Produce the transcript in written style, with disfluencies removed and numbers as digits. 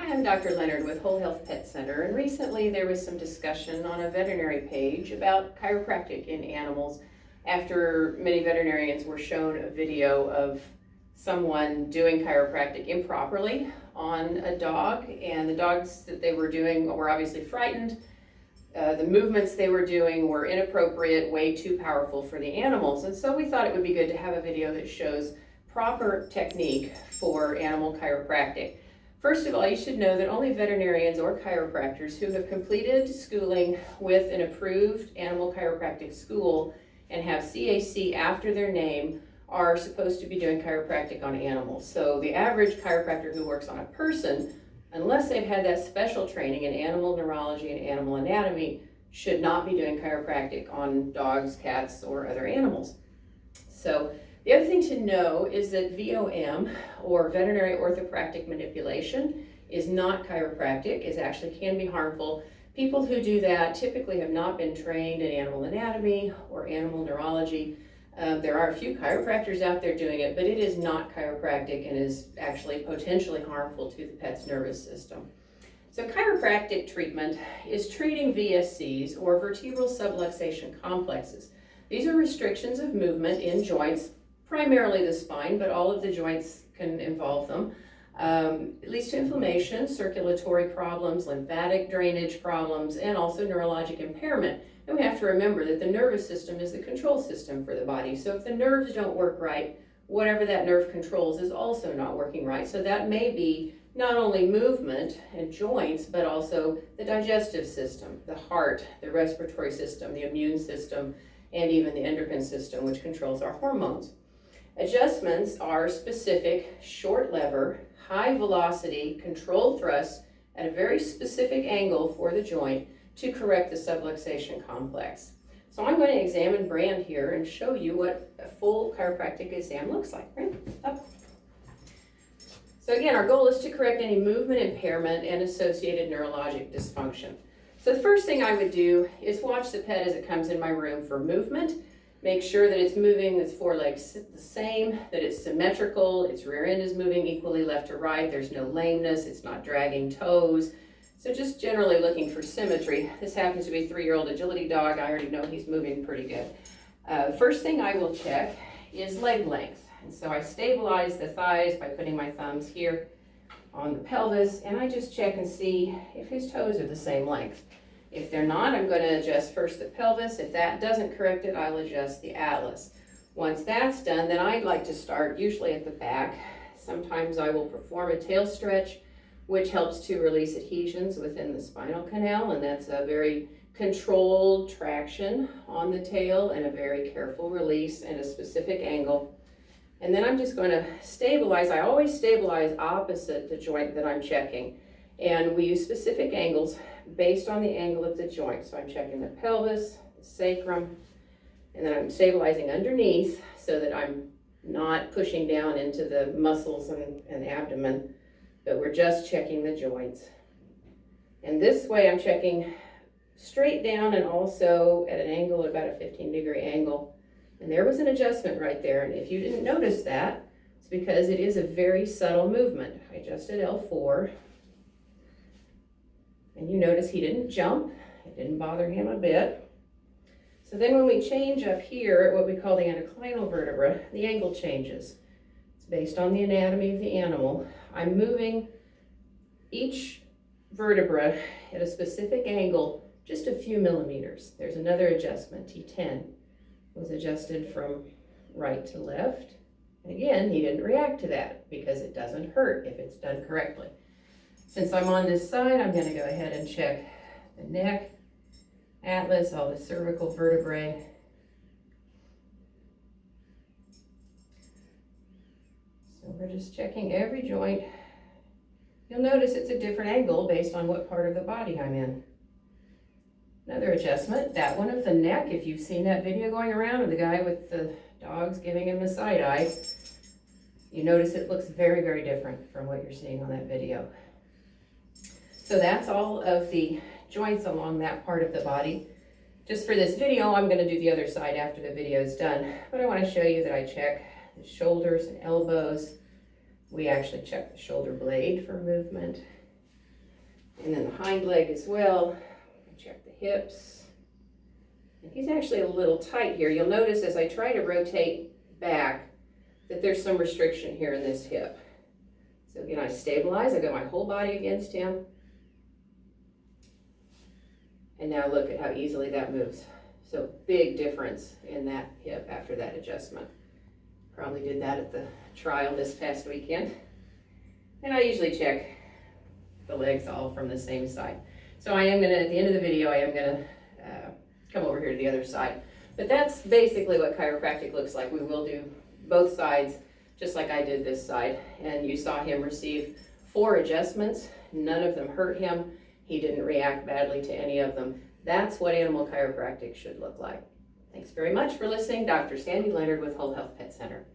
Hi, I'm Dr. Leonard with Whole Health Pet Center, and recently there was some discussion on a veterinary page about chiropractic in animals after many veterinarians were shown a video of someone doing chiropractic improperly on a dog, and the dogs that they were doing were obviously frightened. The movements they were doing were inappropriate, way too powerful for the animals, and so we thought it would be good to have a video that shows proper technique for animal chiropractic. First of all, you should know that only veterinarians or chiropractors who have completed schooling with an approved animal chiropractic school and have CAC after their name are supposed to be doing chiropractic on animals. So the average chiropractor who works on a person, unless they've had that special training in animal neurology and animal anatomy, should not be doing chiropractic on dogs, cats, or other animals. So the other thing to know is that VOM, or veterinary orthopractic manipulation, is not chiropractic. It actually can be harmful. People who do that typically have not been trained in animal anatomy or animal neurology. There are a few chiropractors out there doing it, but it is not chiropractic and is actually potentially harmful to the pet's nervous system. So chiropractic treatment is treating VSCs, or vertebral subluxation complexes. These are restrictions of movement in joints, primarily the spine, but all of the joints can involve them. It leads to inflammation, circulatory problems, lymphatic drainage problems, and also neurologic impairment. And we have to remember that the nervous system is the control system for the body. So if the nerves don't work right, whatever that nerve controls is also not working right. So that may be not only movement and joints, but also the digestive system, the heart, the respiratory system, the immune system, and even the endocrine system, which controls our hormones. Adjustments are specific, short lever, high velocity, controlled thrust at a very specific angle for the joint to correct the subluxation complex. So I'm going to examine Brand here and show you what a full chiropractic exam looks like. Right? Up. So again, our goal is to correct any movement impairment and associated neurologic dysfunction. So the first thing I would do is watch the pet as it comes in my room for movement. Make sure that it's moving, its forelegs the same, that it's symmetrical, its rear end is moving equally left to right, there's no lameness, it's not dragging toes. So just generally looking for symmetry. This happens to be a 3-year-old agility dog. I already know he's moving pretty good. First thing I will check is leg length. And so I stabilize the thighs by putting my thumbs here on the pelvis, and I just check and see if his toes are the same length. If they're not, I'm going to adjust first the pelvis. If that doesn't correct it, I'll adjust the atlas. Once that's done, then I'd like to start usually at the back. Sometimes I will perform a tail stretch, which helps to release adhesions within the spinal canal, and that's a very controlled traction on the tail and a very careful release and a specific angle. And then I'm just going to stabilize. I always stabilize opposite the joint that I'm checking, and we use specific angles based on the angle of the joint. So I'm checking the pelvis, the sacrum, and then I'm stabilizing underneath so that I'm not pushing down into the muscles and abdomen, but we're just checking the joints. And this way I'm checking straight down and also at an angle, about a 15-degree angle. And there was an adjustment right there. And if you didn't notice that, it's because it is a very subtle movement. I adjusted L4. And you notice he didn't jump. It didn't bother him a bit. So then when we change up here at what we call the anticlinal vertebra, the angle changes. It's based on the anatomy of the animal. I'm moving each vertebra at a specific angle, just a few millimeters. There's another adjustment, T10. Was adjusted from right to left. And again, he didn't react to that because it doesn't hurt if it's done correctly. Since I'm on this side, I'm going to go ahead and check the neck, atlas, all the cervical vertebrae. So we're just checking every joint. You'll notice it's a different angle based on what part of the body I'm in. Another adjustment, that one of the neck, if you've seen that video going around of the guy with the dogs giving him the side eye, you notice it looks very, very different from what you're seeing on that video. So that's all of the joints along that part of the body. Just for this video, I'm going to do the other side after the video is done, but I want to show you that I check the shoulders and elbows. We actually check the shoulder blade for movement. And then the hind leg as well. Check the hips. And he's actually a little tight here. You'll notice as I try to rotate back that there's some restriction here in this hip. So again, I stabilize, I got my whole body against him. And now look at how easily that moves. So big difference in that hip after that adjustment. Probably did that at the trial this past weekend. And I usually check the legs all from the same side. So I am gonna, at the end of the video, I am gonna come over here to the other side. But that's basically what chiropractic looks like. We will do both sides, just like I did this side. And you saw him receive 4 adjustments. None of them hurt him. He didn't react badly to any of them. That's what animal chiropractic should look like. Thanks very much for listening. Dr. Sandy Leonard with Whole Health Pet Center.